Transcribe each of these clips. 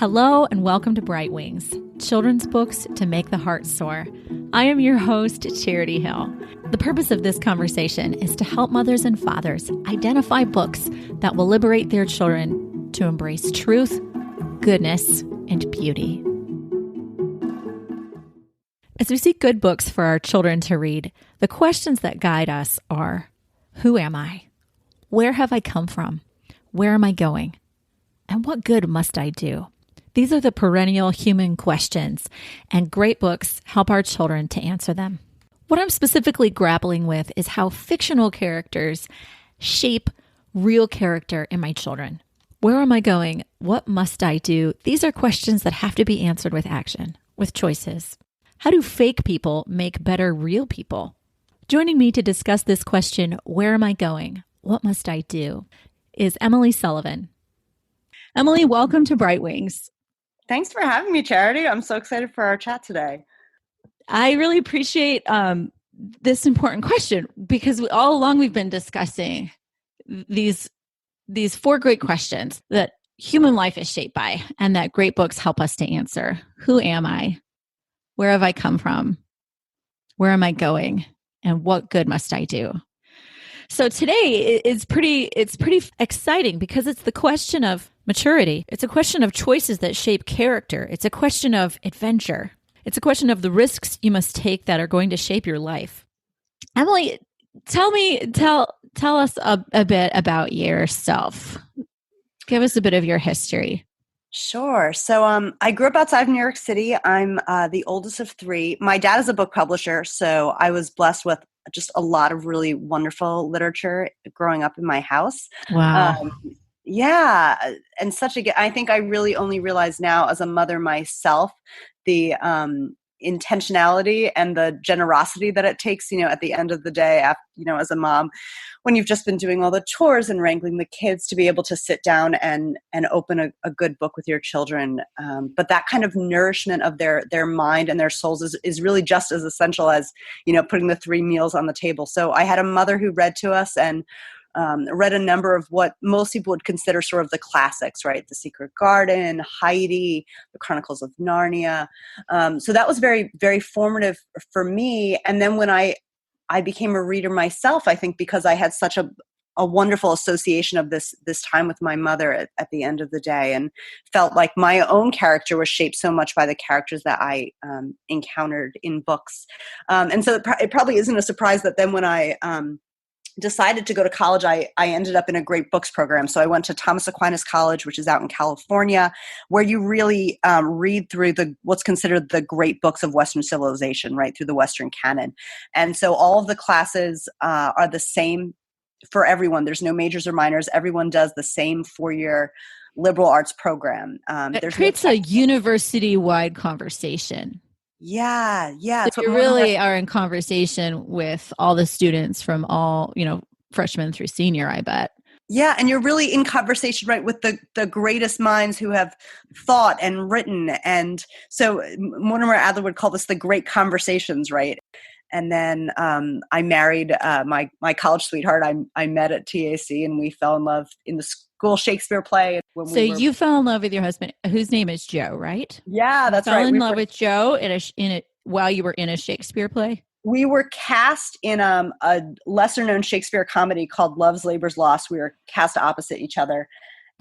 Hello and welcome to Bright Wings, children's books to make the heart soar. I am your host, Charity Hill. The purpose of this conversation is to help mothers and fathers identify books that will liberate their children to embrace truth, goodness, and beauty. As we seek good books for our children to read, the questions that guide us are, who am I? Where have I come from? Where am I going? And what good must I do? These are the perennial human questions, and great books help our children to answer them. What I'm specifically grappling with is how fictional characters shape real character in my children. Where am I going? What must I do? These are questions that have to be answered with action, with choices. How do fake people make better real people? Joining me to discuss this question, where am I going? What must I do? Is Emily Sullivan. Emily, welcome to Bright Wings. Thanks for having me, Charity. I'm so excited for our chat today. I really appreciate this important question because all along we've been discussing these four great questions that human life is shaped by and that great books help us to answer. Who am I? Where have I come from? Where am I going? And what good must I do? So today it's pretty exciting because it's the question of maturity. It's a question of choices that shape character. It's a question of adventure. It's a question of the risks you must take that are going to shape your life. Emily, tell us a bit about yourself. Give us a bit of your history. Sure. So I grew up outside of New York City. I'm the oldest of three. My dad is a book publisher, so I was blessed with just a lot of really wonderful literature growing up in my house. Wow. Yeah. And I think I really only realize now as a mother myself, the intentionality and the generosity that it takes, at the end of the day, after, as a mom, when you've just been doing all the chores and wrangling the kids, to be able to sit down and open a good book with your children. But that kind of nourishment of their mind and their souls is really just as essential as, putting the three meals on the table. So I had a mother who read to us and read a number of what most people would consider sort of the classics, right? The Secret Garden, Heidi, The Chronicles of Narnia. So that was very, very formative for me. And then when I became a reader myself, I think because I had such a wonderful association of this time with my mother at the end of the day, and felt like my own character was shaped so much by the characters that I encountered in books. And so it probably isn't a surprise that then when I decided to go to college, I ended up in a great books program. So I went to Thomas Aquinas College, which is out in California, where you really read through what's considered the great books of Western civilization, right, through the Western canon. And so all of the classes are the same for everyone. There's no majors or minors. Everyone does the same 4-year liberal arts program. It creates a university-wide conversation. Yeah. So you really are in conversation with all the students from all, freshman through senior, I bet. Yeah, and you're really in conversation, right, with the greatest minds who have thought and written. And so Mortimer Adler would call this the great conversations, right? And then I married my college sweetheart. I met at TAC, and we fell in love in the school Shakespeare play. You fell in love with your husband, whose name is Joe, right? Yeah, that's right. Fell in love with Joe while you were in a Shakespeare play? We were cast in a lesser-known Shakespeare comedy called Love's Labour's Lost. We were cast opposite each other.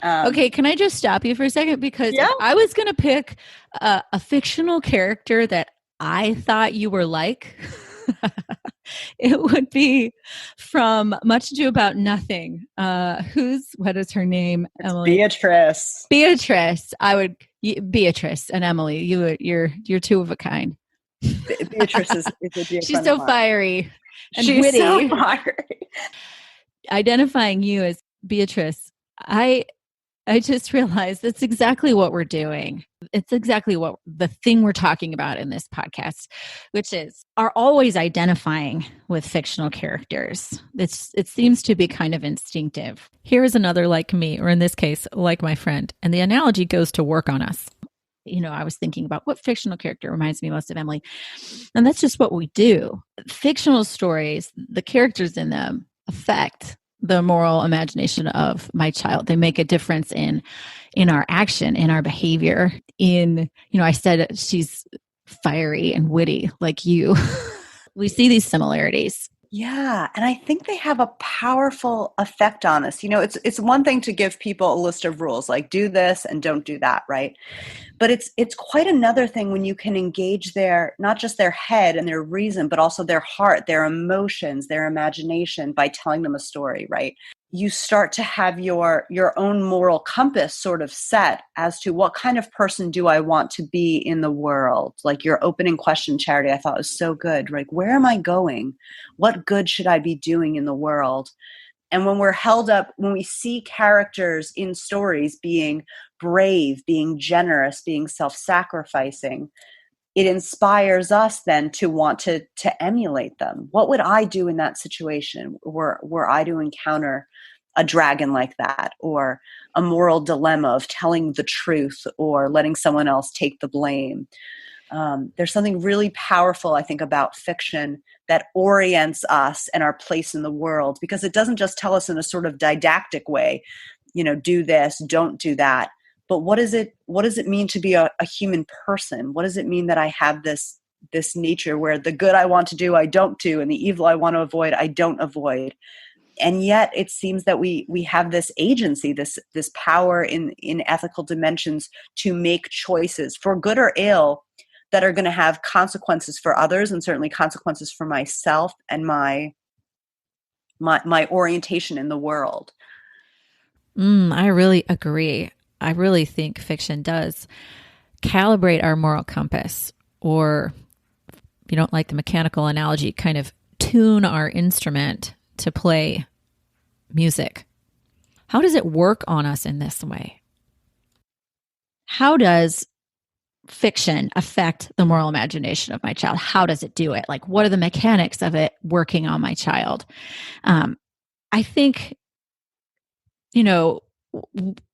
Okay, can I just stop you for a second? Because if I was going to pick a fictional character that I thought you were like, it would be from Much Ado About Nothing. What is her name? Emily? Beatrice. Beatrice. Beatrice and Emily. You're two of a kind. Beatrice is a dear She's so fiery and witty. So fiery. Identifying you as Beatrice, I just realized that's exactly what we're doing. It's exactly what the thing we're talking about in this podcast, which is are always identifying with fictional characters. It seems to be kind of instinctive. Here is another like me, or in this case, like my friend. And the analogy goes to work on us. I was thinking about what fictional character reminds me most of Emily. And that's just what we do. Fictional stories, the characters in them affect the moral imagination of my child. They make a difference in our action, in our behavior. I said she's fiery and witty like you. We see these similarities. Yeah, and I think they have a powerful effect on us. It's one thing to give people a list of rules, like do this and don't do that, right? But it's quite another thing when you can engage their, not just their head and their reason, but also their heart, their emotions, their imagination by telling them a story, right? You start to have your own moral compass sort of set as to what kind of person do I want to be in the world. Like your opening question, Charity, I thought was so good. Like, where am I going? What good should I be doing in the world? And when we're held up, when we see characters in stories being brave, being generous, being self-sacrificing, it inspires us then to want to emulate them. What would I do in that situation were I to encounter a dragon like that, or a moral dilemma of telling the truth or letting someone else take the blame? There's something really powerful, I think, about fiction that orients us and our place in the world, because it doesn't just tell us in a sort of didactic way, do this, don't do that. But what does it mean to be a human person? What does it mean that I have this nature where the good I want to do, I don't do, and the evil I want to avoid, I don't avoid? And yet it seems that we have this agency, this power in ethical dimensions to make choices for good or ill that are going to have consequences for others, and certainly consequences for myself and my orientation in the world. I really agree. I really think fiction does calibrate our moral compass, or if you don't like the mechanical analogy, kind of tune our instrument to play music. How does it work on us in this way? How does fiction affect the moral imagination of my child? How does it do it? Like, what are the mechanics of it working on my child? I think,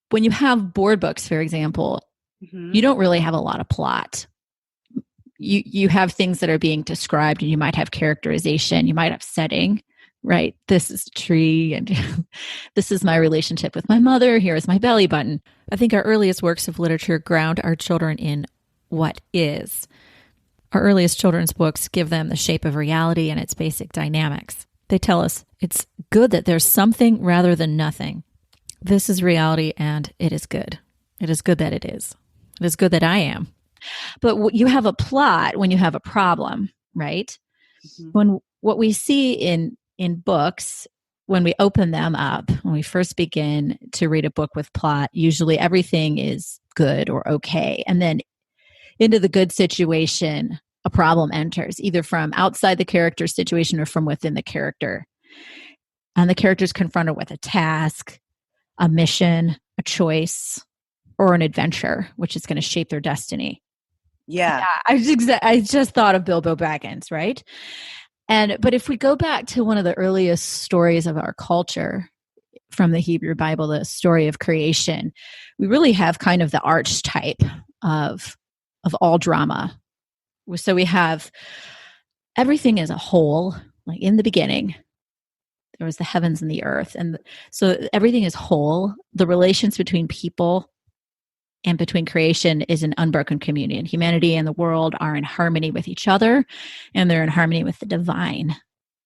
when you have board books, for example, you don't really have a lot of plot. You have things that are being described, and you might have characterization, you might have setting, right? This is a tree, and this is my relationship with my mother. Here is my belly button. I think our earliest works of literature ground our children in what is. Our earliest children's books give them the shape of reality and its basic dynamics. They tell us it's good that there's something rather than nothing. This is reality, and it is good. It is good that it is. It is good that I am. But you have a plot when you have a problem, right? Mm-hmm. When what we see in books, when we open them up, when we first begin to read a book with plot, usually everything is good or okay. And then into the good situation, a problem enters, either from outside the character situation or from within the character. And the character is confronted with a task, a mission, a choice, or an adventure, which is going to shape their destiny. Yeah. I just thought of Bilbo Baggins, right? But if we go back to one of the earliest stories of our culture from the Hebrew Bible, the story of creation, we really have kind of the archetype of all drama. So we have everything as a whole, like in the beginning, there was the heavens and the earth. And so everything is whole. The relations between people and between creation is an unbroken communion. Humanity and the world are in harmony with each other, and they're in harmony with the divine.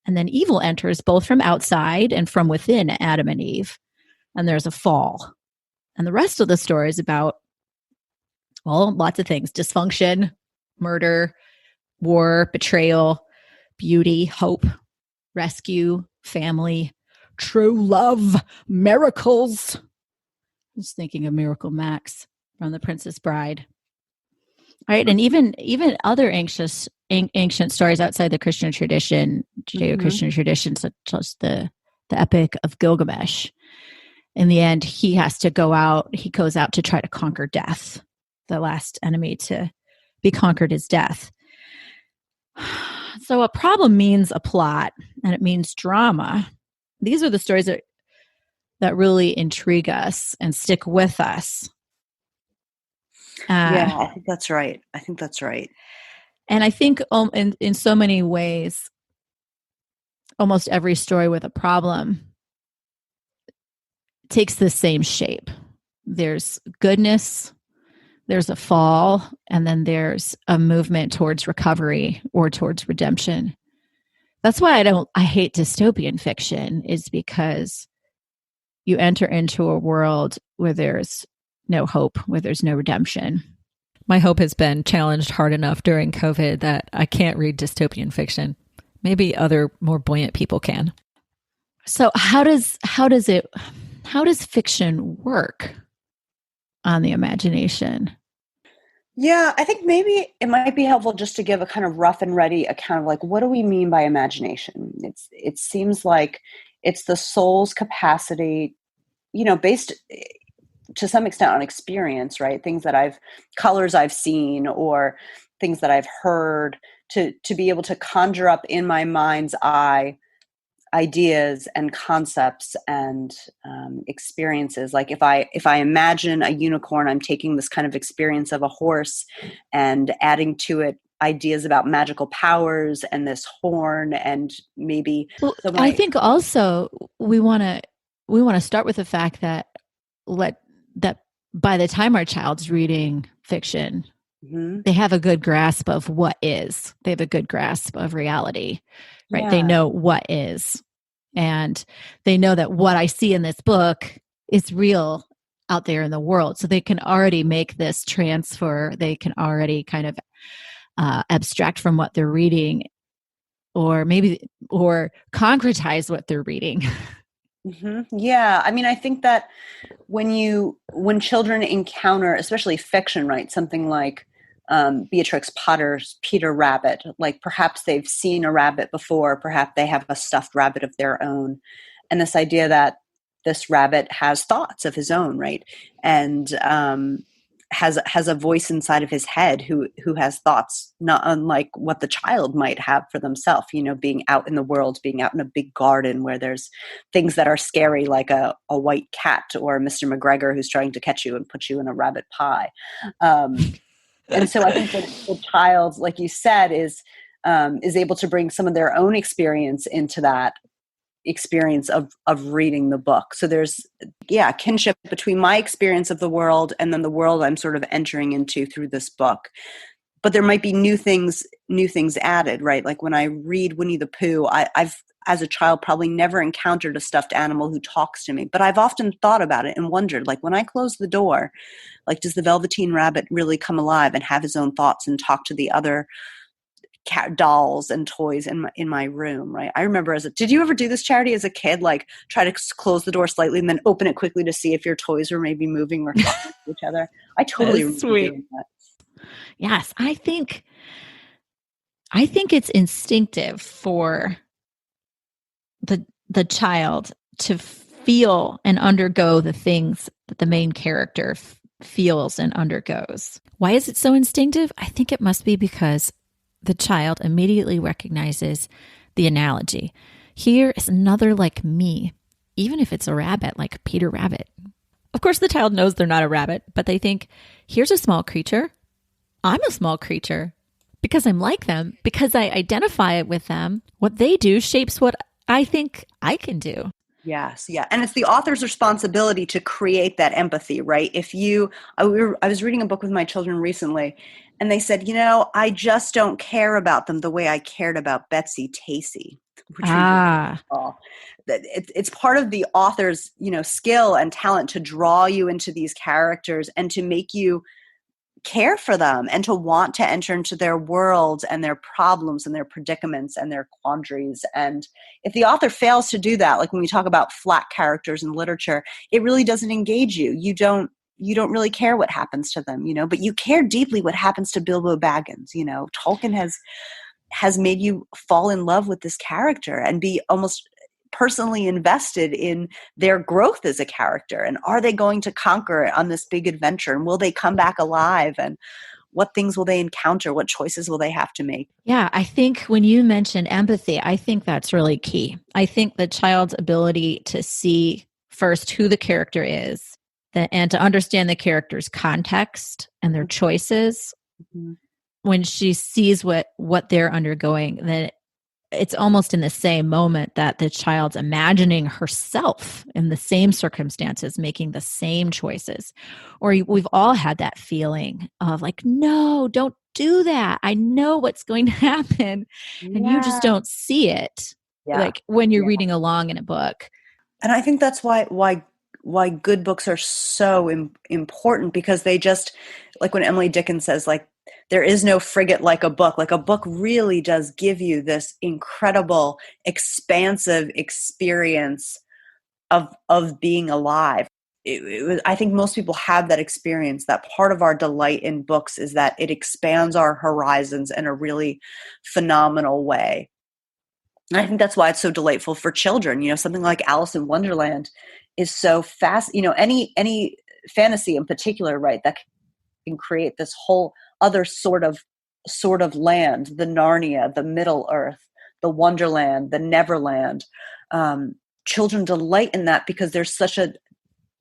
And then evil enters both from outside and from within Adam and Eve. And there's a fall. And the rest of the story is about, well, lots of things: dysfunction, murder, war, betrayal, beauty, hope, rescue, family, true love, miracles. I was thinking of Miracle Max from The Princess Bride. All right, and even other ancient stories outside the Christian tradition, Judeo-Christian tradition, such as the Epic of Gilgamesh. In the end, he goes out to try to conquer death. The last enemy to be conquered is death. So a problem means a plot, and it means drama. These are the stories that really intrigue us and stick with us. Yeah, I think that's right. And I think in so many ways, almost every story with a problem takes the same shape. There's goodness, there's a fall, and then there's a movement towards recovery or towards redemption. That's why I hate dystopian fiction, is because you enter into a world where there's no hope, where there's no redemption. My hope has been challenged hard enough during COVID that I can't read dystopian fiction. Maybe other more buoyant people can. So how does fiction work on the imagination? Yeah, I think maybe it might be helpful just to give a kind of rough and ready account of like, what do we mean by imagination? It seems like it's the soul's capacity, based to some extent on experience, right? Colors I've seen or things that I've heard, to be able to conjure up in my mind's eye ideas and concepts and experiences. Like if I imagine a unicorn, I'm taking this kind of experience of a horse and adding to it ideas about magical powers and this horn, and maybe. I think also we want to start with the fact that by the time our child's reading fiction, they have a good grasp of what is. They have a good grasp of reality, right? Yeah. They know what is. And they know that what I see in this book is real out there in the world. So they can already make this transfer. They can already kind of abstract from what they're reading, or concretize what they're reading. Mm-hmm. Yeah. I mean, I think that when children encounter, especially fiction, right, something like Beatrix Potter's Peter Rabbit, like perhaps they've seen a rabbit before, perhaps they have a stuffed rabbit of their own. And this idea that this rabbit has thoughts of his own, right? And has a voice inside of his head who has thoughts not unlike what the child might have for themselves, being out in the world, being out in a big garden where there's things that are scary, like a white cat or Mr. McGregor who's trying to catch you and put you in a rabbit pie. And so I think that the child, like you said, is able to bring some of their own experience into that experience of reading the book. So there's kinship between my experience of the world and then the world I'm sort of entering into through this book. But there might be new things added, right? Like when I read Winnie the Pooh, I've as a child probably never encountered a stuffed animal who talks to me, but I've often thought about it and wondered, like when I close the door, like does the Velveteen Rabbit really come alive and have his own thoughts and talk to the other dolls and toys in my room, right? I remember did you ever do this, Charity, as a kid, like try to close the door slightly and then open it quickly to see if your toys were maybe moving or talking to each other? I totally remember doing that. Yes, I think it's instinctive for the child to feel and undergo the things that the main character feels and undergoes. Why is it so instinctive? I think it must be because the child immediately recognizes the analogy. Here is another like me, even if it's a rabbit, like Peter Rabbit. Of course, the child knows they're not a rabbit, but they think, here's a small creature. I'm a small creature. Because I'm like them, because I identify with them, what they do shapes what I think I can do. Yes. Yeah. And it's the author's responsibility to create that empathy, right? I was reading a book with my children recently, and they said, I just don't care about them the way I cared about Betsy Tacy. It's part of the author's, skill and talent to draw you into these characters and to make you care for them and to want to enter into their worlds and their problems and their predicaments and their quandaries. And if the author fails to do that, like when we talk about flat characters in literature, it really doesn't engage you. You don't really care what happens to them, but you care deeply what happens to Bilbo Baggins. Tolkien has made you fall in love with this character and be almost personally invested in their growth as a character. And are they going to conquer on this big adventure? And will they come back alive? And what things will they encounter? What choices will they have to make? Yeah, I think when you mentioned empathy, I think that's really key. I think the child's ability to see first who the character is and to understand the character's context and their choices. Mm-hmm. When she sees what they're undergoing, then it's almost in the same moment that the child's imagining herself in the same circumstances, making the same choices. Or we've all had that feeling of like, no, don't do that. I know what's going to happen. And you just Yeah. don't see it. Yeah. Like when you're Yeah. reading along in a book. And I think that's why good books are so important, because they just, like when Emily Dickinson says, like, there is no frigate like a book. Like, a book really does give you this incredible, expansive experience of being alive. I think most people have that experience. That part of our delight in books is that it expands our horizons in a really phenomenal way. And I think that's why it's so delightful for children. Something like Alice in Wonderland is so fast. Any fantasy in particular, right, that can create this whole other sort of land, the Narnia, the Middle Earth, the Wonderland, the Neverland. Children delight in that because there's such a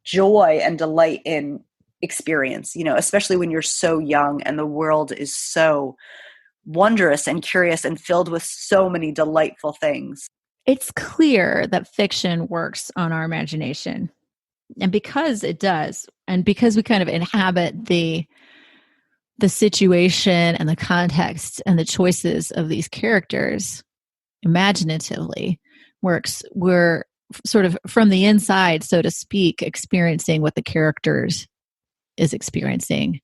joy and delight in experience, especially when you're so young and the world is so wondrous and curious and filled with so many delightful things. It's clear that fiction works on our imagination. And because it does, and because we kind of inhabit the situation and the context and the choices of these characters imaginatively, we're sort of from the inside, so to speak, experiencing what the characters is experiencing.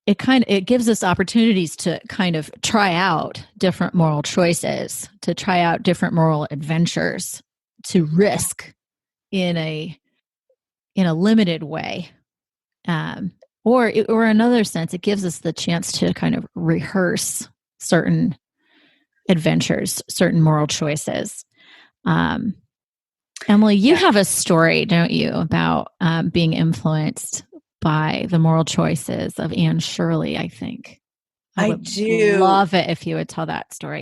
It gives us opportunities to kind of try out different moral choices, to try out different moral adventures, to risk in a limited way. Or another sense, it gives us the chance to kind of rehearse certain adventures, certain moral choices. Emily, you have a story, don't you, about being influenced by the moral choices of Anne Shirley, I think. I would love it if you would tell that story.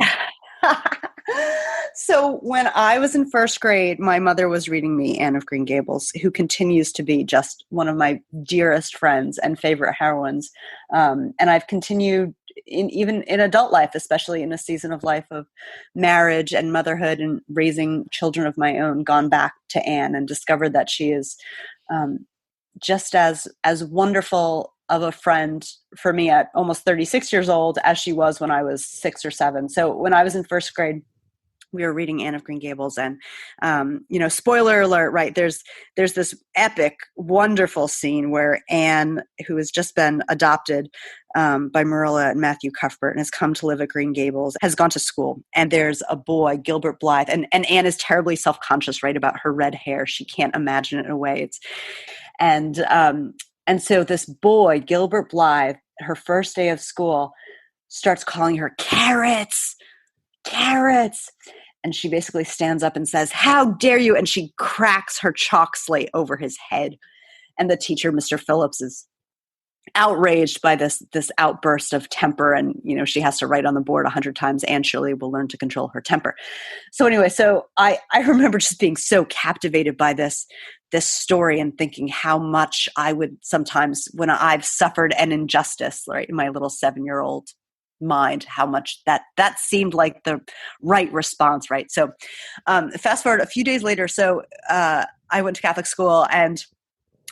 So when I was in first grade, my mother was reading me Anne of Green Gables, who continues to be just one of my dearest friends and favorite heroines. And I've continued even in adult life, especially in a season of life of marriage and motherhood and raising children of my own, gone back to Anne and discovered that she is just as wonderful of a friend for me at almost 36 years old as she was when I was 6 or 7. So when I was in first grade, we were reading Anne of Green Gables, and spoiler alert, right? There's this epic, wonderful scene where Anne, who has just been adopted by Marilla and Matthew Cuthbert and has come to live at Green Gables, has gone to school, and there's a boy, Gilbert Blythe, and Anne is terribly self-conscious, right, about her red hair. She can't imagine it away. And so this boy, Gilbert Blythe, her first day of school, starts calling her carrots. And she basically stands up and says, "How dare you?" And she cracks her chalk slate over his head. And the teacher, Mr. Phillips, is outraged by this outburst of temper. And, she has to write on the board 100 times, "Anne Shirley will learn to control her temper." So anyway, I remember just being so captivated by this story and thinking how much I would sometimes, when I've suffered an injustice, right, in my little 7-year-old mind, how much that seemed like the right response, right? So fast forward a few days later, so I went to Catholic school, and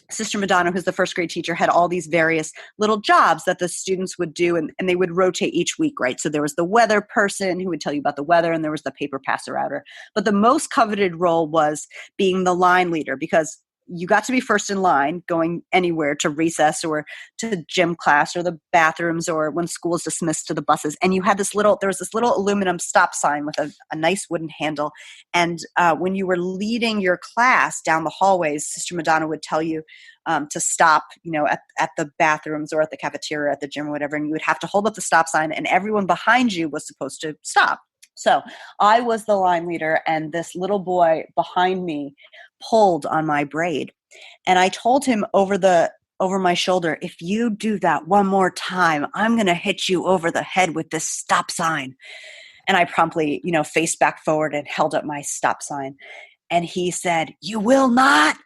Sister Madonna, who's the first grade teacher, had all these various little jobs that the students would do, and they would rotate each week, right? So there was the weather person who would tell you about the weather, and there was the paper passer outer. But the most coveted role was being the line leader, because you got to be first in line going anywhere, to recess or to gym class or the bathrooms or when school was dismissed, to the buses. And you had there was this little aluminum stop sign with a nice wooden handle. And when you were leading your class down the hallways, Sister Madonna would tell you to stop, at the bathrooms or at the cafeteria or at the gym or whatever. And you would have to hold up the stop sign, and everyone behind you was supposed to stop. So I was the line leader, and this little boy behind me pulled on my braid. And I told him over my shoulder, "If you do that one more time, I'm going to hit you over the head with this stop sign." And I promptly, faced back forward and held up my stop sign. And he said, "You will not."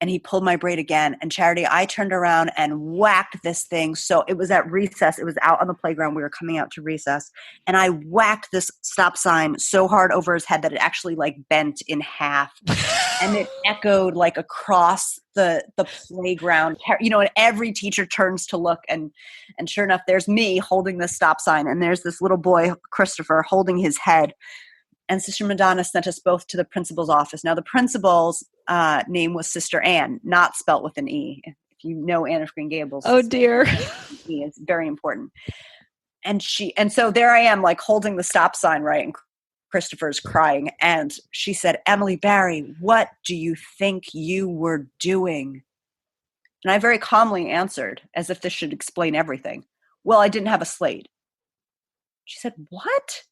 and he pulled my braid again. And Charity, I turned around and whacked this thing. So it was at recess. It was out on the playground. We were coming out to recess. And I whacked this stop sign so hard over his head that it actually like bent in half. And it echoed like across the playground, you know, and every teacher turns to look. And sure enough, there's me holding the stop sign. And there's this little boy, Christopher, holding his head. And Sister Madonna sent us both to the principal's office. Now, the principal's name was Sister Anne, not spelt with an E. If you know Anne of Green Gables. Oh, dear. E is very important. And so there I am, like holding the stop sign, right? And Christopher's crying. And she said, Emily Barry, what do you think you were doing? And I very calmly answered, as if this should explain everything. Well, I didn't have a slate. She said, what?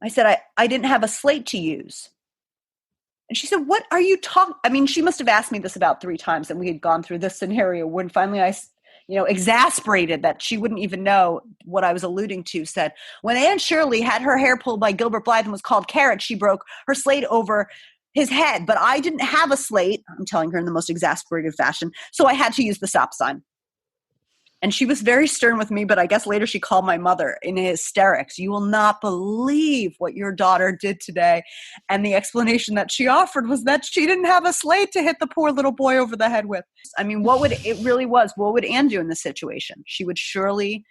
I said, I didn't have a slate to use. And she said, what are you talking? I mean, she must have asked me this about 3 times, and we had gone through this scenario when finally I, exasperated that she wouldn't even know what I was alluding to, said, when Anne Shirley had her hair pulled by Gilbert Blythe and was called Carrot, she broke her slate over his head. But I didn't have a slate, I'm telling her in the most exasperated fashion, so I had to use the stop sign. And she was very stern with me, but I guess later she called my mother in hysterics. You will not believe what your daughter did today. And the explanation that she offered was that she didn't have a slate to hit the poor little boy over the head with. I mean, what would Anne do in this situation? She would surely,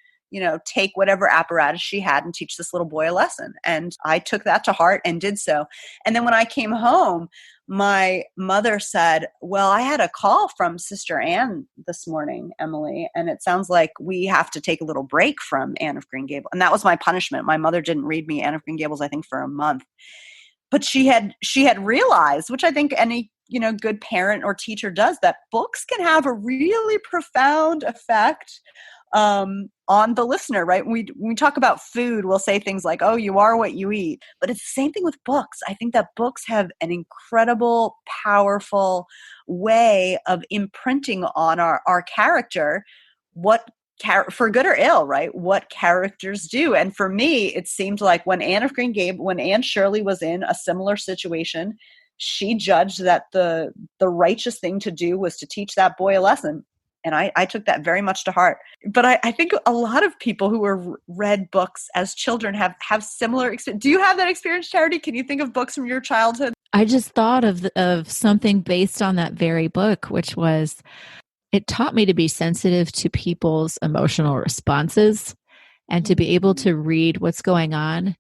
take whatever apparatus she had and teach this little boy a lesson. And I took that to heart and did so. And then when I came home, my mother said, well, I had a call from Sister Anne this morning, Emily, and it sounds like we have to take a little break from Anne of Green Gables. And that was my punishment. My mother didn't read me Anne of Green Gables, I think, for a month. But she had realized, which I think any good parent or teacher does, that books can have a really profound effect on the listener, right? When we talk about food, we'll say things like, oh, you are what you eat. But it's the same thing with books. I think that books have an incredible, powerful way of imprinting on our character for good or ill, right? What characters do. And for me, it seemed like when Anne Shirley was in a similar situation, she judged that the righteous thing to do was to teach that boy a lesson. And I took that very much to heart. But I think a lot of people who were read books as children have similar experience. Do you have that experience, Charity? Can you think of books from your childhood? I just thought of something based on that very book, which was, it taught me to be sensitive to people's emotional responses and to be able to read what's going on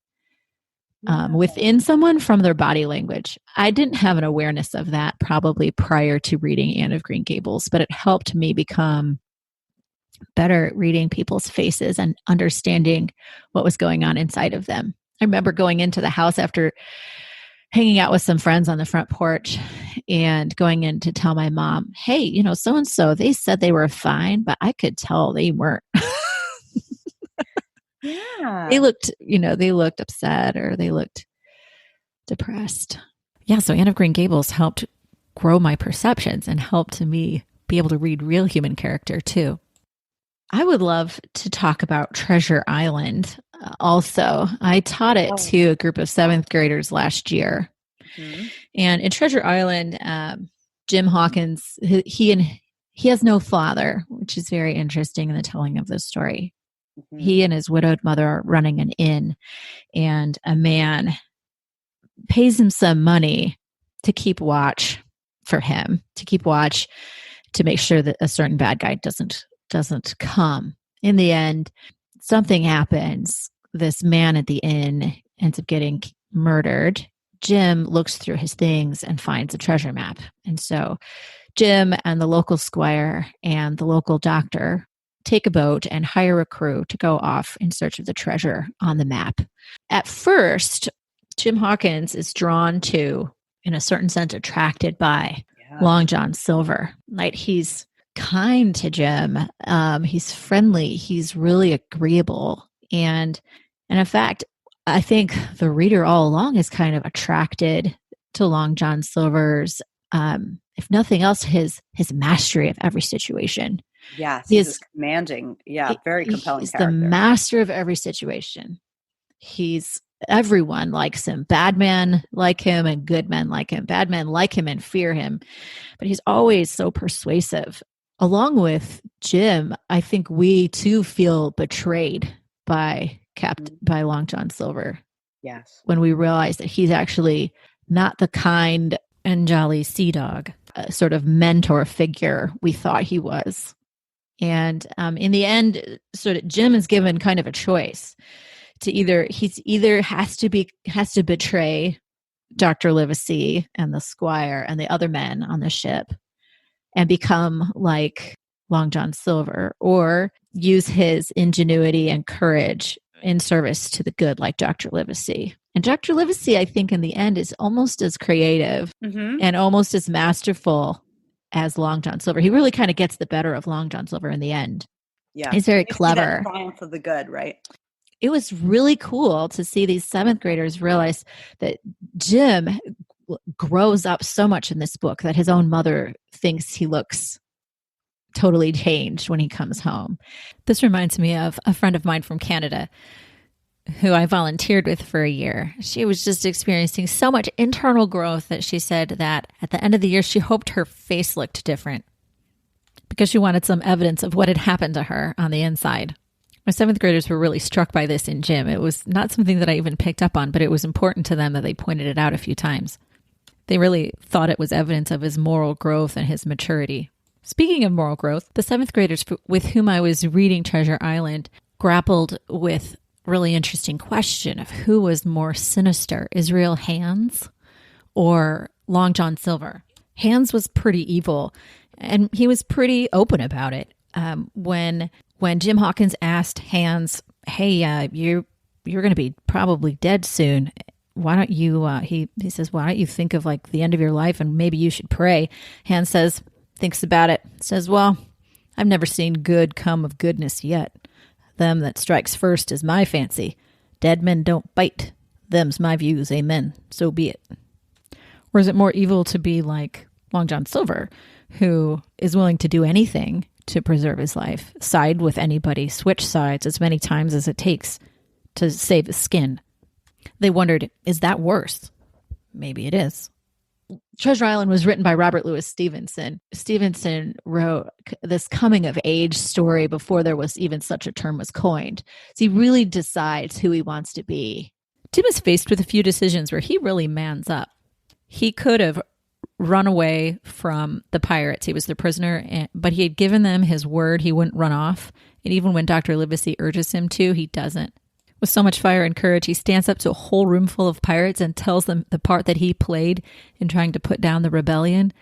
within someone from their body language. I didn't have an awareness of that probably prior to reading Anne of Green Gables, but it helped me become better at reading people's faces and understanding what was going on inside of them. I remember going into the house after hanging out with some friends on the front porch and going in to tell my mom, hey, so-and-so, they said they were fine, but I could tell they weren't. Yeah. They looked upset or they looked depressed. Yeah, so Anne of Green Gables helped grow my perceptions and helped me be able to read real human character too. I would love to talk about Treasure Island also. I taught it to a group of 7th graders last year. Mm-hmm. And in Treasure Island, Jim Hawkins, he has no father, which is very interesting in the telling of the story. Mm-hmm. He and his widowed mother are running an inn, and a man pays him some money to keep watch for him, to make sure that a certain bad guy doesn't come. In the end, something happens. This man at the inn ends up getting murdered. Jim looks through his things and finds a treasure map. And so Jim and the local squire and the local doctor take a boat and hire a crew to go off in search of the treasure on the map. At first, Jim Hawkins is drawn to, in a certain sense, attracted by Long John Silver. Like, he's kind to Jim. He's friendly. He's really agreeable. And in fact, I think the reader all along is kind of attracted to Long John Silver's, if nothing else, his mastery of every situation. Yes, he's commanding. Yeah, very compelling he's character. The master of every situation. He's everyone likes him. Bad men like him and good men like him. Bad men like him and fear him. But he's always so persuasive. Along with Jim, I think we too feel betrayed by by Long John Silver. Yes. When we realize that he's actually not the kind and jolly sea dog, sort of mentor figure we thought he was. And in the end, sort of Jim is given kind of a choice to either has to betray Dr. Livesey and the squire and the other men on the ship and become like Long John Silver, or use his ingenuity and courage in service to the good like Dr. Livesey. And Dr. Livesey, I think in the end, is almost as creative and almost as masterful as Long John Silver. He really kind of gets the better of Long John Silver in the end. Yeah. He's very clever. That triumph of the good, right? It was really cool to see these seventh graders realize that Jim grows up so much in this book that his own mother thinks he looks totally changed when he comes home. This reminds me of a friend of mine from Canada who I volunteered with for a year. She was just experiencing so much internal growth that she said that at the end of the year, she hoped her face looked different because she wanted some evidence of what had happened to her on the inside. My seventh graders were really struck by this in Jim. It was not something that I even picked up on, but it was important to them that they pointed it out a few times. They really thought it was evidence of his moral growth and his maturity. Speaking of moral growth, the seventh graders with whom I was reading Treasure Island grappled with really interesting question of who was more sinister, Israel Hands or Long John Silver. Hands was pretty evil, and he was pretty open about it. When Jim Hawkins asked Hands, "Hey, you're going to be probably dead soon. Why don't you?" He says, "Why don't you think of like the end of your life and maybe you should pray?" Hands thinks about it, says, "Well, I've never seen good come of goodness yet. Them that strikes first is my fancy. Dead men don't bite. Them's my views. Amen. So be it." Or is it more evil to be like Long John Silver, who is willing to do anything to preserve his life, side with anybody, switch sides as many times as it takes to save his skin? They wondered, is that worse? Maybe it is. Treasure Island was written by Robert Louis Stevenson. Stevenson wrote this coming of age story before there was even such a term was coined. So he really decides who he wants to be. Tim is faced with a few decisions where he really mans up. He could have run away from the pirates. He was their prisoner, but he had given them his word he wouldn't run off. And even when Dr. Livesey urges him to, he doesn't. With so much fire and courage, he stands up to a whole room full of pirates and tells them the part that he played in trying to put down the rebellion.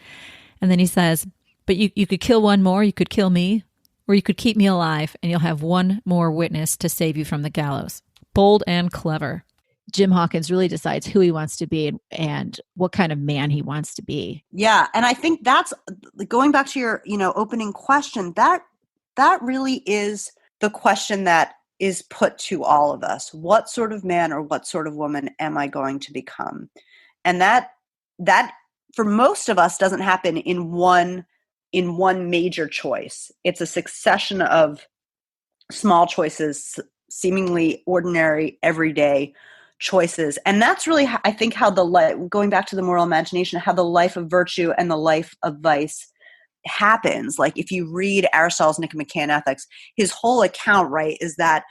And then he says, "But you could kill one more, you could kill me, or you could keep me alive, and you'll have one more witness to save you from the gallows." Bold and clever. Jim Hawkins really decides who he wants to be and what kind of man he wants to be. Yeah, and I think that's going back to your, opening question. That really is the question that is put to all of us. What sort of man or what sort of woman am I going to become? And that for most of us doesn't happen in one major choice. It's a succession of small choices, seemingly ordinary, everyday choices. And that's really, I think, how going back to the moral imagination, how the life of virtue and the life of vice happens. Like if you read Aristotle's Nicomachean Ethics, his whole account, right, is that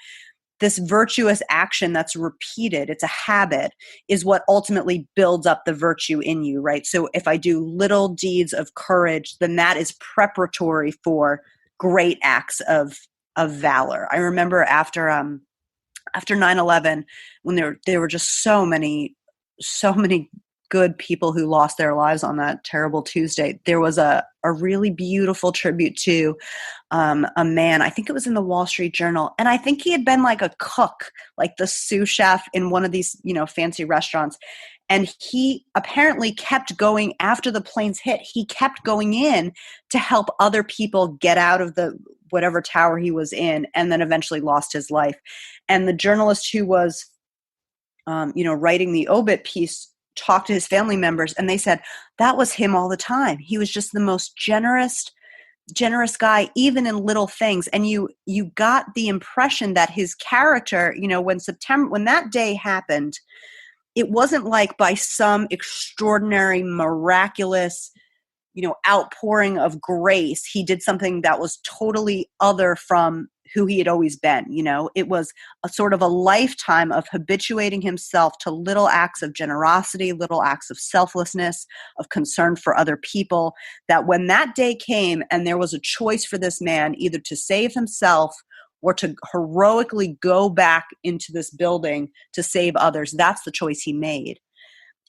this virtuous action that's repeated, it's a habit, is what ultimately builds up the virtue in you, right? So if I do little deeds of courage, then that is preparatory for great acts of valor. I remember after 9/11, when there were just so many good people who lost their lives on that terrible Tuesday, there was a really beautiful tribute to a man. I think it was in the Wall Street Journal. And I think he had been like a cook, like the sous chef in one of these, fancy restaurants. And he apparently kept going after the planes hit. He kept going in to help other people get out of the whatever tower he was in, and then eventually lost his life. And the journalist who was, writing the obit piece talked to his family members, and they said that was him all the time. He was just the most generous, generous guy, even in little things. And you got the impression that his character, when that day happened, it wasn't like by some extraordinary, miraculous, outpouring of grace, he did something that was totally other from who he had always been. It was a sort of a lifetime of habituating himself to little acts of generosity, little acts of selflessness, of concern for other people, that when that day came and there was a choice for this man either to save himself or to heroically go back into this building to save others, that's the choice he made.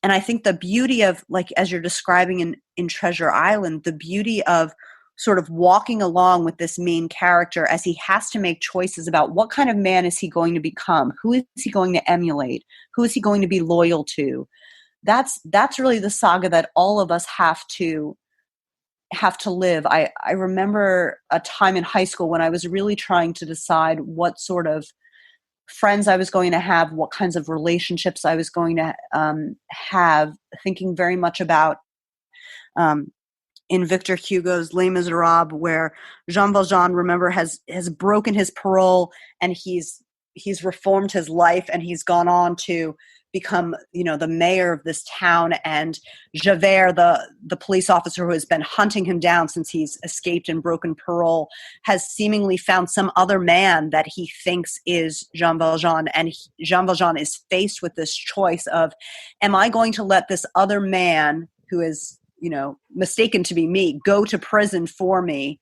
And I think the beauty of, like, as you're describing in Treasure Island, the beauty of sort of walking along with this main character as he has to make choices about what kind of man is he going to become? Who is he going to emulate? Who is he going to be loyal to? That's really the saga that all of us have to live. I remember a time in high school when I was really trying to decide what sort of friends I was going to have, what kinds of relationships I was going to have, thinking very much about in Victor Hugo's Les Miserables, where Jean Valjean, remember, has broken his parole, and he's reformed his life, and he's gone on to become, the mayor of this town. And Javert, the police officer who has been hunting him down since he's escaped and broken parole, has seemingly found some other man that he thinks is Jean Valjean. And Jean Valjean is faced with this choice of, am I going to let this other man who is, mistaken to be me go to prison for me,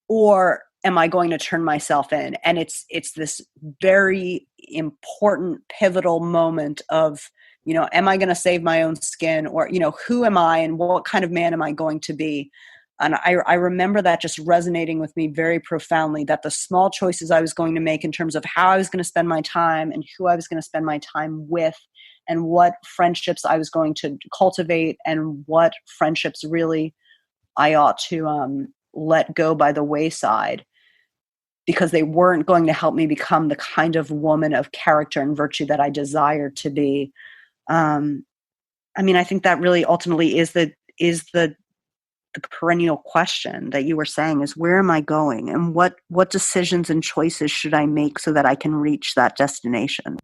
or am I going to turn myself in? And it's this very important, pivotal moment of, am I going to save my own skin, or, who am I and what kind of man am I going to be? And I remember that just resonating with me very profoundly, that the small choices I was going to make in terms of how I was going to spend my time and who I was going to spend my time with, and what friendships I was going to cultivate, and what friendships really I ought to let go by the wayside, because they weren't going to help me become the kind of woman of character and virtue that I desired to be. I think that really ultimately is the perennial question that you were saying, is where am I going, and what decisions and choices should I make so that I can reach that destination?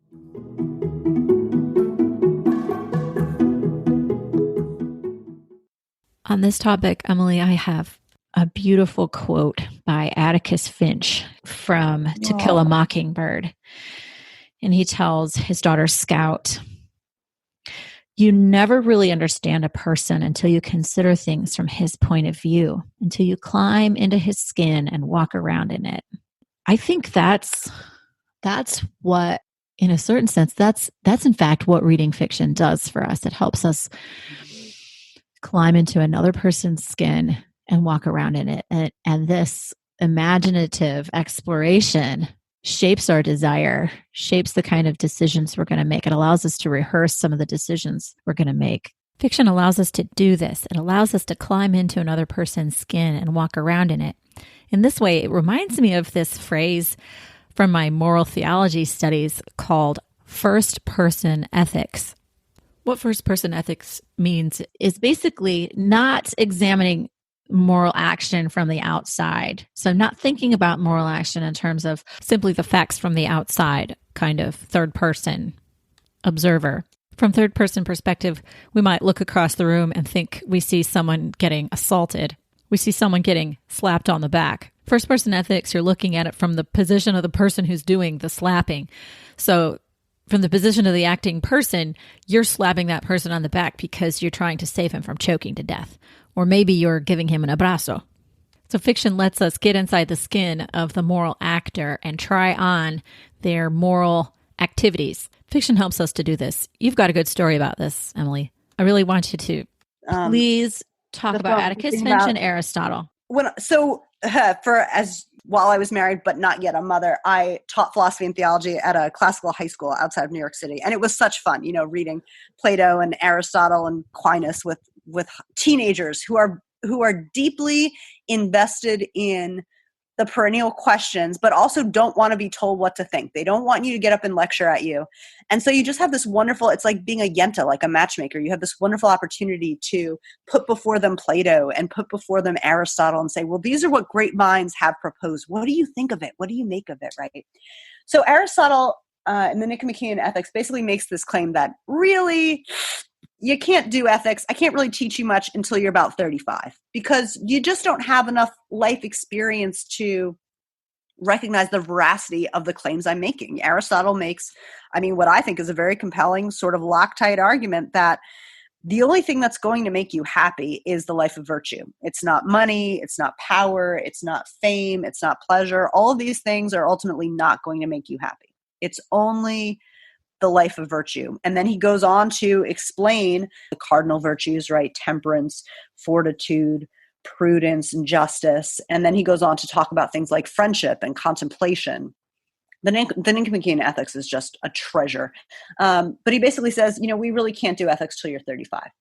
On this topic, Emily, I have a beautiful quote by Atticus Finch from To Kill a Mockingbird. And he tells his daughter Scout, "You never really understand a person until you consider things from his point of view, until you climb into his skin and walk around in it." I think that's what, in a certain sense, that's in fact what reading fiction does for us. It helps us climb into another person's skin and walk around in it. And this imaginative exploration shapes our desire, shapes the kind of decisions we're going to make. It allows us to rehearse some of the decisions we're going to make. Fiction allows us to do this. It allows us to climb into another person's skin and walk around in it. In this way, it reminds me of this phrase from my moral theology studies called first-person ethics. What first-person ethics means is basically not examining moral action from the outside. So I'm not thinking about moral action in terms of simply the facts from the outside, kind of third-person observer. From third-person perspective, we might look across the room and think we see someone getting assaulted. We see someone getting slapped on the back. First-person ethics, you're looking at it from the position of the person who's doing the slapping. So from the position of the acting person, you're slapping that person on the back because you're trying to save him from choking to death. Or maybe you're giving him an abrazo. So fiction lets us get inside the skin of the moral actor and try on their moral activities. Fiction helps us to do this. You've got a good story about this, Emily. I really want you to please talk about Atticus Finch and Aristotle. While I was married, but not yet a mother, I taught philosophy and theology at a classical high school outside of New York City. And it was such fun, reading Plato and Aristotle and Aquinas with teenagers who are deeply invested in the perennial questions, but also don't want to be told what to think. They don't want you to get up and lecture at you. And so you just have this wonderful, it's like being a yenta, like a matchmaker. You have this wonderful opportunity to put before them Plato and put before them Aristotle and say, well, these are what great minds have proposed. What do you think of it? What do you make of it, right? So Aristotle in the Nicomachean Ethics basically makes this claim that really you can't do ethics. I can't really teach you much until you're about 35 because you just don't have enough life experience to recognize the veracity of the claims I'm making. Aristotle makes, what I think is a very compelling sort of Loctite argument that the only thing that's going to make you happy is the life of virtue. It's not money, it's not power, it's not fame, it's not pleasure. All of these things are ultimately not going to make you happy. It's only the life of virtue. And then he goes on to explain the cardinal virtues, right? Temperance, fortitude, prudence, and justice. And then he goes on to talk about things like friendship and contemplation. The Nicomachean Ethics is just a treasure. But he basically says, we really can't do ethics till you're 35.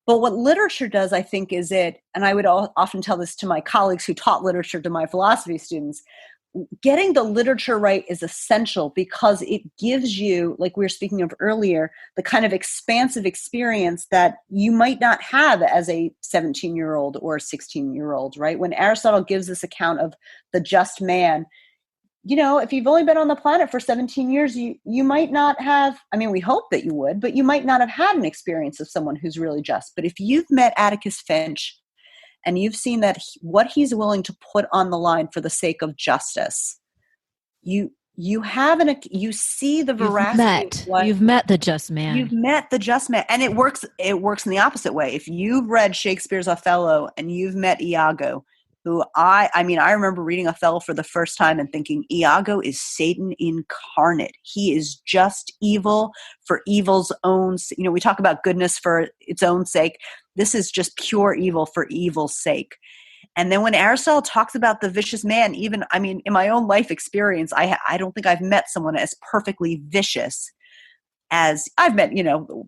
But what literature does, I think, is and I would often tell this to my colleagues who taught literature to my philosophy students, getting the literature right is essential because it gives you, like we were speaking of earlier, the kind of expansive experience that you might not have as a 17-year-old or a 16-year-old, right? When Aristotle gives this account of the just man, if you've only been on the planet for 17 years, you might not have, we hope that you would, but you might not have had an experience of someone who's really just. But if you've met Atticus Finch, and you've seen that what he's willing to put on the line for the sake of justice, you see the veracity. You've met the just man. You've met the just man, and it works in the opposite way. If you've read Shakespeare's Othello and you've met Iago, who I remember reading Othello for the first time and thinking Iago is Satan incarnate. He is just evil for evil's own. We talk about goodness for its own sake. This is just pure evil for evil's sake. And then when Aristotle talks about the vicious man, even, in my own life experience, I don't think I've met someone as perfectly vicious as I've met,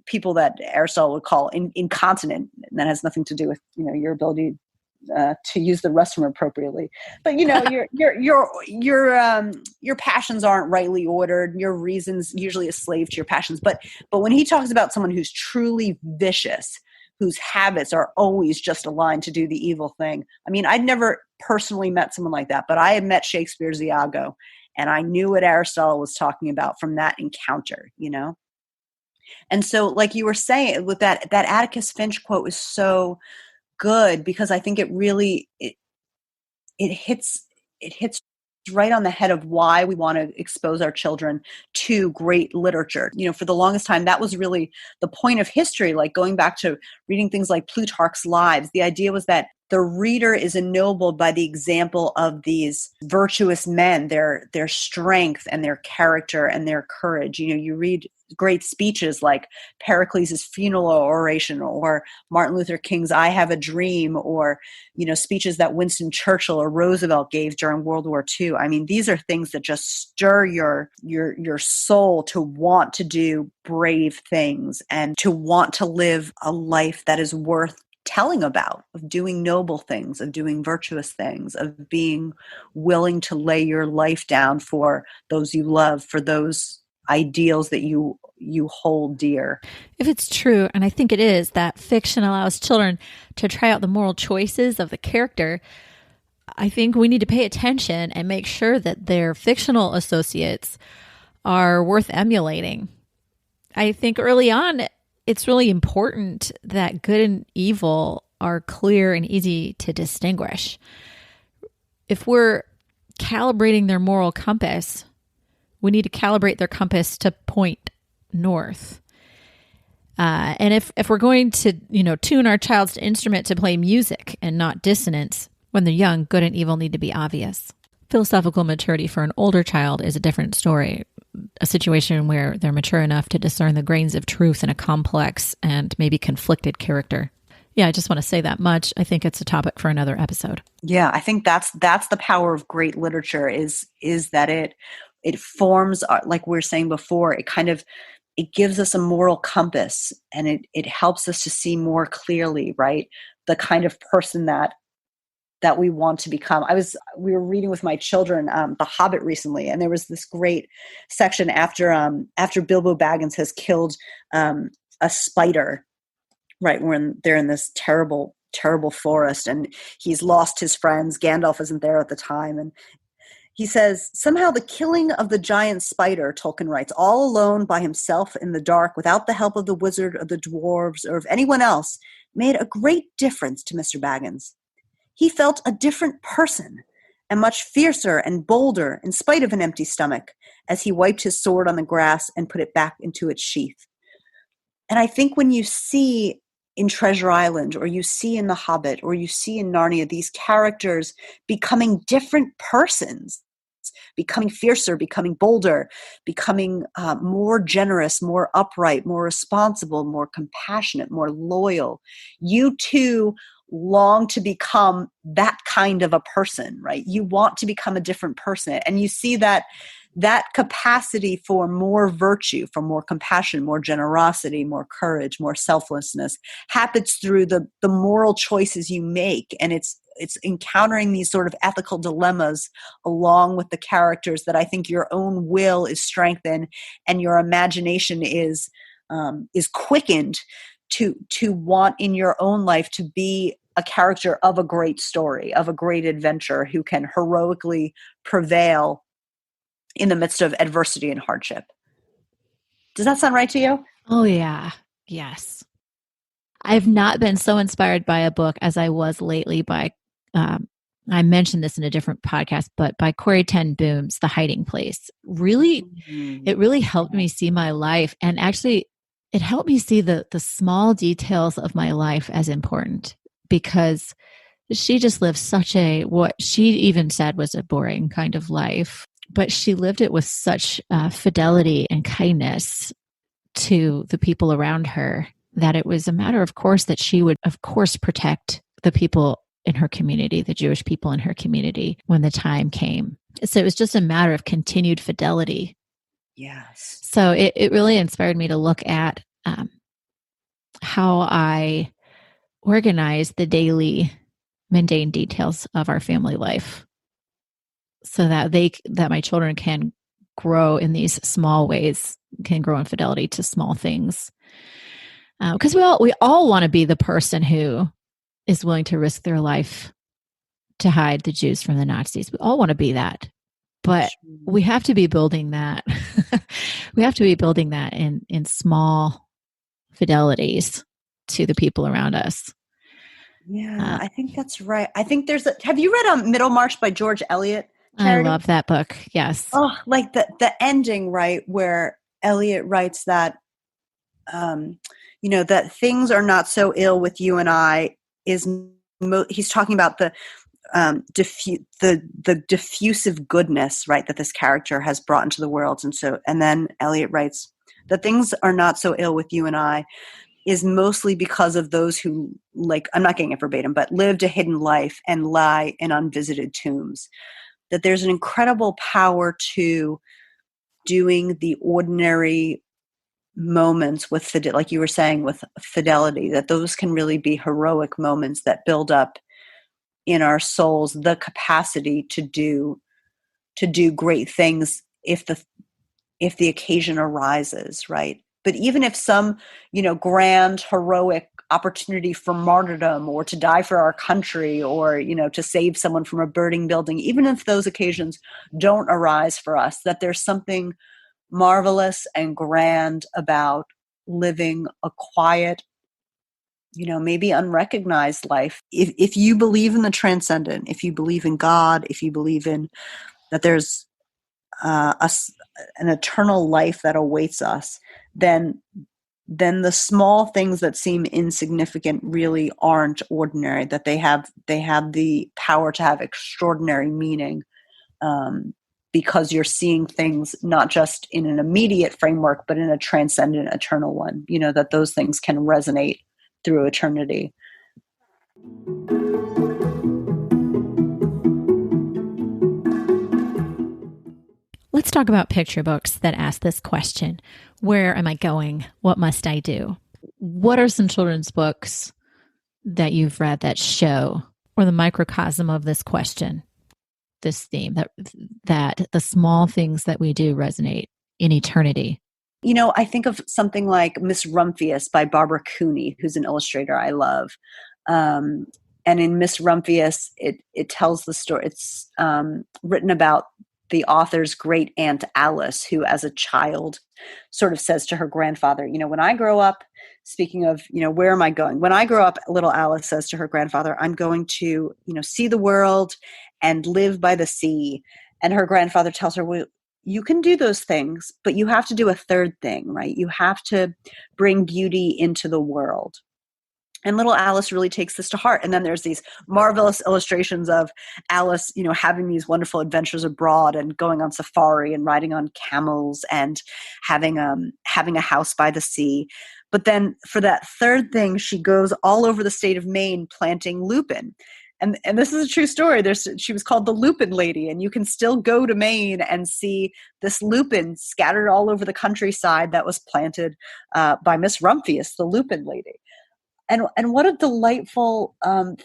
people that Aristotle would call incontinent. And that has nothing to do with, your ability to use the restroom appropriately. But, your passions aren't rightly ordered. Your reasons usually a slave to your passions. But when he talks about someone who's truly vicious, whose habits are always just aligned to do the evil thing. I'd never personally met someone like that, but I had met Shakespeare's Iago, and I knew what Aristotle was talking about from that encounter, And so, like you were saying, with that Atticus Finch quote was so good because I think it really it hits right on the head of why we want to expose our children to great literature. For the longest time, that was really the point of history, like going back to reading things like Plutarch's Lives. The idea was that the reader is ennobled by the example of these virtuous men, their strength and their character and their courage. You read great speeches like Pericles' funeral oration or Martin Luther King's I Have a Dream, or, speeches that Winston Churchill or Roosevelt gave during World War II. These are things that just stir your soul to want to do brave things and to want to live a life that is worth telling about, of doing noble things, of doing virtuous things, of being willing to lay your life down for those you love, for those ideals that you hold dear. If it's true, and I think it is, that fiction allows children to try out the moral choices of the character, I think we need to pay attention and make sure that their fictional associates are worth emulating. I think early on, it's really important that good and evil are clear and easy to distinguish. If we're calibrating their moral compass, we need to calibrate their compass to point north. And if we're going to, tune our child's instrument to play music and not dissonance, when they're young, good and evil need to be obvious. Philosophical maturity for an older child is a different story, a situation where they're mature enough to discern the grains of truth in a complex and maybe conflicted character. Yeah, I just want to say that much. I think it's a topic for another episode. Yeah, I think that's the power of great literature is that it forms, like we were saying before, it gives us a moral compass, and it helps us to see more clearly, right? The kind of person that that we want to become. We were reading with my children, The Hobbit recently, and there was this great section after Bilbo Baggins has killed a spider, right, when they're in this terrible, terrible forest, and he's lost his friends. Gandalf isn't there at the time, and he says, somehow the killing of the giant spider, Tolkien writes, all alone by himself in the dark, without the help of the wizard or the dwarves or of anyone else, made a great difference to Mr. Baggins. He felt a different person, and much fiercer and bolder in spite of an empty stomach, as he wiped his sword on the grass and put it back into its sheath. And I think when you see in Treasure Island, or you see in The Hobbit, or you see in Narnia, these characters becoming different persons, becoming fiercer, becoming bolder, becoming more generous, more upright, more responsible, more compassionate, more loyal. You too long to become that kind of a person, right? You want to become a different person. And you see that capacity for more virtue, for more compassion, more generosity, more courage, more selflessness happens through the moral choices you make. And it's encountering these sort of ethical dilemmas along with the characters that I think your own will is strengthened and your imagination is quickened to want in your own life to be a character of a great story, of a great adventure who can heroically prevail in the midst of adversity and hardship. Does that sound right to you? Oh, yeah. Yes. I've not been so inspired by a book as I was lately by, I mentioned this in a different podcast, but by Corrie ten Boom's The Hiding Place. It really helped me see my life. And actually, it helped me see the small details of my life as important, because she just lived what she even said was a boring kind of life. But she lived it with such fidelity and kindness to the people around her that it was a matter of course that she would, of course, protect the people in her community, the Jewish people in her community, when the time came. So it was just a matter of continued fidelity. Yes. So it really inspired me to look at how I organize the daily mundane details of our family life, so that my children can grow in these small ways, can grow in fidelity to small things. Because we all want to be the person who is willing to risk their life to hide the Jews from the Nazis. We all want to be that, but we have to be building that. We have to be building that in small fidelities to the people around us. Yeah, I think that's right. I think have you read Middlemarch by George Eliot? Charity? I love that book. Yes. Oh, like the ending, right, where Eliot writes that, that things are not so ill with you and I he's talking about the diffusive goodness, right, that this character has brought into the world. And then Eliot writes that things are not so ill with you and I is mostly because of those who, like, I'm not getting it verbatim, but lived a hidden life and lie in unvisited tombs. That there's an incredible power to doing the ordinary moments with like you were saying, with fidelity, that those can really be heroic moments that build up in our souls the capacity to do great things if the occasion arises, right? But even if some, grand heroic opportunity for martyrdom, or to die for our country, or, to save someone from a burning building, even if those occasions don't arise for us, that there's something marvelous and grand about living a quiet, maybe unrecognized life. If you believe in the transcendent, if you believe in God, if you believe in that there's an eternal life that awaits us, then the small things that seem insignificant really aren't ordinary, that they have the power to have extraordinary meaning, because you're seeing things not just in an immediate framework, but in a transcendent, eternal one, that those things can resonate through eternity. Let's talk about picture books that ask this question: where am I going? What must I do? What are some children's books that you've read that show or the microcosm of this question, this theme, that the small things that we do resonate in eternity? I think of something like Miss Rumphius by Barbara Cooney, who's an illustrator I love. And in Miss Rumphius, it tells the story. It's written about the author's great aunt Alice, who as a child sort of says to her grandfather, when I grow up, speaking of, where am I going? When I grow up, little Alice says to her grandfather, I'm going to, see the world and live by the sea. And her grandfather tells her, well, you can do those things, but you have to do a third thing, right? You have to bring beauty into the world. And little Alice really takes this to heart. And then there's these marvelous illustrations of Alice, having these wonderful adventures abroad and going on safari and riding on camels and having a house by the sea. But then for that third thing, she goes all over the state of Maine planting lupin. And this is a true story. She was called the Lupin Lady, and you can still go to Maine and see this lupin scattered all over the countryside that was planted by Miss Rumphius, the Lupin Lady. And what a delightful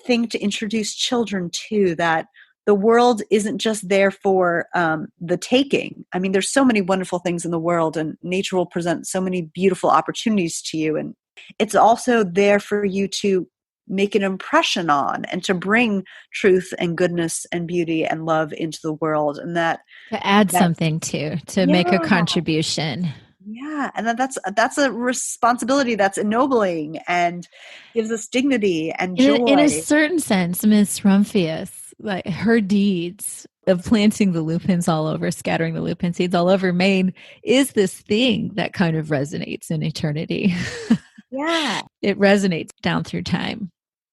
thing to introduce children to, that the world isn't just there for the taking. I mean, there's so many wonderful things in the world, and nature will present so many beautiful opportunities to you. And it's also there for you to make an impression on and to bring truth and goodness and beauty and love into the world. And that to add something to make a contribution. Yeah. And that's a responsibility that's ennobling and gives us dignity and joy. In a certain sense, Miss Rumphius, like her deeds of planting the lupins all over, scattering the lupin seeds all over Maine, is this thing that kind of resonates in eternity. Yeah. It resonates down through time.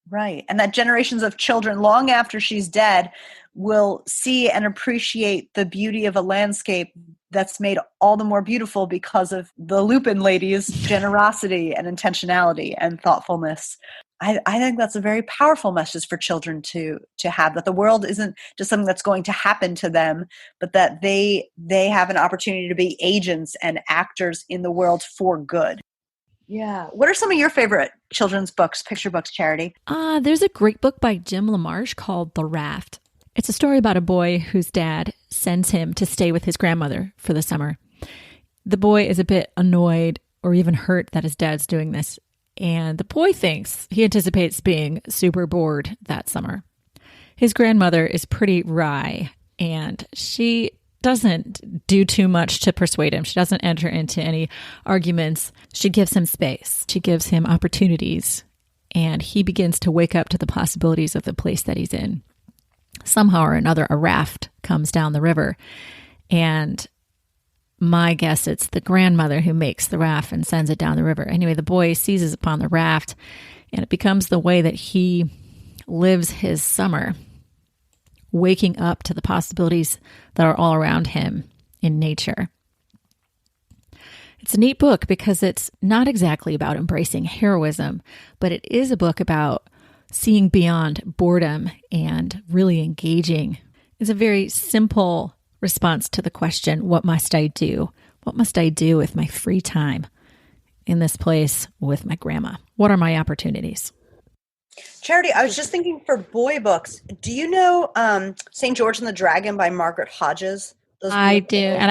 Right. And that generations of children, long after she's dead, will see and appreciate the beauty of a landscape that's made all the more beautiful because of the Lupin Lady's generosity and intentionality and thoughtfulness. I think that's a very powerful message for children to have, that the world isn't just something that's going to happen to them, but that they have an opportunity to be agents and actors in the world for good. Yeah. What are some of your favorite children's books, picture books, Charity? There's a great book by Jim LaMarche called The Raft. It's a story about a boy whose dad sends him to stay with his grandmother for the summer. The boy is a bit annoyed or even hurt that his dad's doing this, and the boy he anticipates being super bored that summer. His grandmother is pretty wry, and she doesn't do too much to persuade him. She doesn't enter into any arguments. She gives him space. She gives him opportunities, and he begins to wake up to the possibilities of the place that he's in. Somehow or another, a raft comes down the river, and my guess it's the grandmother who makes the raft and sends it down the river. Anyway, the boy seizes upon the raft, and it becomes the way that he lives his summer, waking up to the possibilities that are all around him in nature. It's a neat book because it's not exactly about embracing heroism, but it is a book about seeing beyond boredom and really engaging. It's a very simple response to the question, what must I do? What must I do with my free time in this place with my grandma? What are my opportunities? Charity, I was just thinking for boy books, do you know St. George and the Dragon by Margaret Hodges? I do. And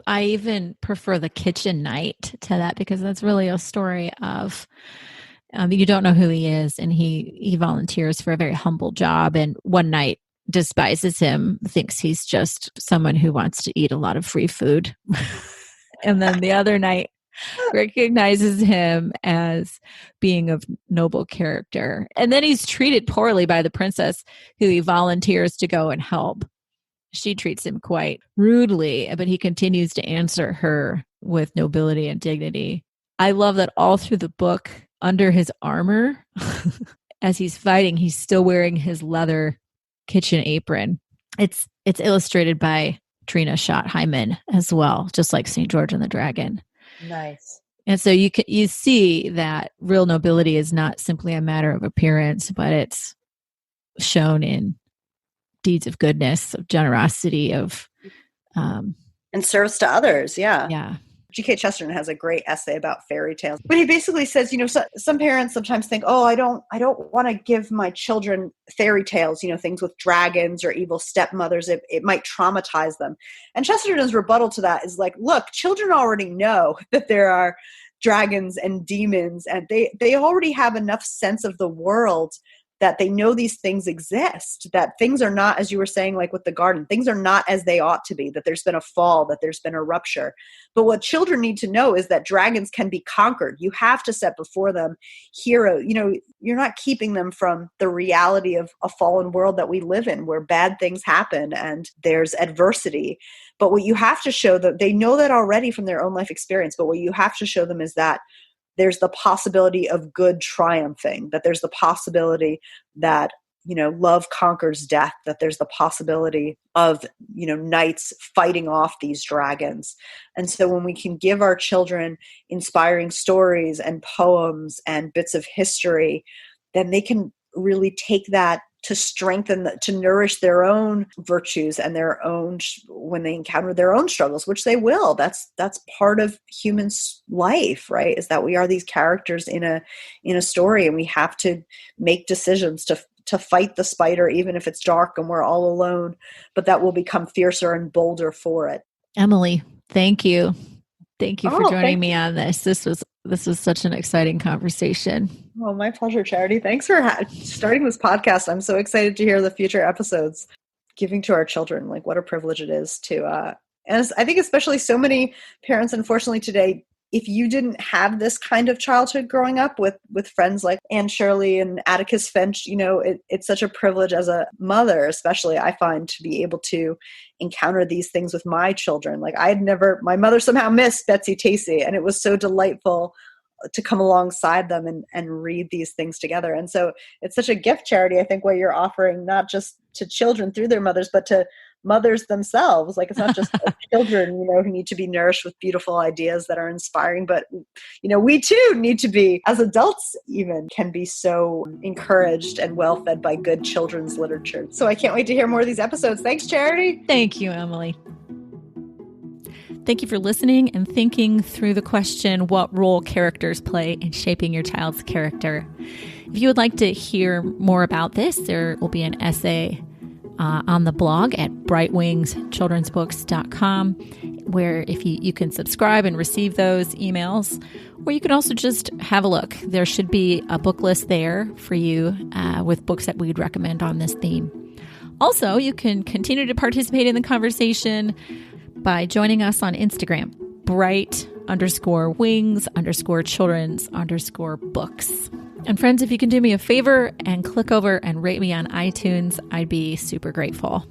I even prefer The Kitchen Knight to that, because that's really a story of you don't know who he is, and he volunteers for a very humble job, and one night despises him, thinks he's just someone who wants to eat a lot of free food. And then the other night recognizes him as being of noble character. And then he's treated poorly by the princess, who he volunteers to go and help. She treats him quite rudely, but he continues to answer her with nobility and dignity. I love that all through the book, under his armor, as he's fighting, he's still wearing his leather kitchen apron. It's illustrated by Trina Schott-Hyman as well, just like St. George and the Dragon. Nice. And so you see that real nobility is not simply a matter of appearance, but it's shown in deeds of goodness, of generosity, of and service to others. Yeah. Yeah. G.K. Chesterton has a great essay about fairy tales, but he basically says, some parents sometimes think, oh, I don't want to give my children fairy tales, things with dragons or evil stepmothers. It might traumatize them. And Chesterton's rebuttal to that is like, look, children already know that there are dragons and demons, and they already have enough sense of the world that they know these things exist, that things are not, as you were saying, like with the garden, things are not as they ought to be, that there's been a fall, that there's been a rupture. But what children need to know is that dragons can be conquered. You have to set before them hero. You're not keeping them from the reality of a fallen world that we live in, where bad things happen and there's adversity. But what you have to show them, they know that already from their own life experience, but what you have to show them is that there's the possibility of good triumphing, that there's the possibility that, love conquers death, that there's the possibility of, knights fighting off these dragons. And so when we can give our children inspiring stories and poems and bits of history, then they can really take that to strengthen, to nourish their own virtues and their own, when they encounter their own struggles, which they will. That's part of human life, right? Is that we are these characters in a story, and we have to make decisions to fight the spider, even if it's dark and we're all alone, but that will become fiercer and bolder for it. Emily, thank you. Thank you for joining me on this. This was such an exciting conversation. Oh, my pleasure, Charity. Thanks for starting this podcast. I'm so excited to hear the future episodes. Giving to our children, like what a privilege it is to, and I think especially so many parents, unfortunately today, if you didn't have this kind of childhood growing up with friends like Anne Shirley and Atticus Finch, it's such a privilege as a mother, especially I find, to be able to encounter these things with my children. Like my mother somehow missed Betsy Tacy, and it was so delightful to come alongside them and read these things together. And so it's such a gift, Charity, I think, what you're offering, not just to children through their mothers, but to mothers themselves. Like, it's not just children, who need to be nourished with beautiful ideas that are inspiring, but, we too need to be, as adults even, can be so encouraged and well fed by good children's literature. So I can't wait to hear more of these episodes. Thanks, Charity. Thank you, Emily. Thank you for listening and thinking through the question, what role characters play in shaping your child's character. If you would like to hear more about this, there will be an essay on the blog at brightwingschildrensbooks.com, where if you can subscribe and receive those emails, or you can also just have a look. There should be a book list there for you with books that we'd recommend on this theme. Also, you can continue to participate in the conversation by joining us on Instagram, bright_wings_children's_books. And friends, if you can do me a favor and click over and rate me on iTunes, I'd be super grateful.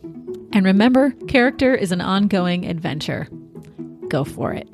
And remember, character is an ongoing adventure. Go for it.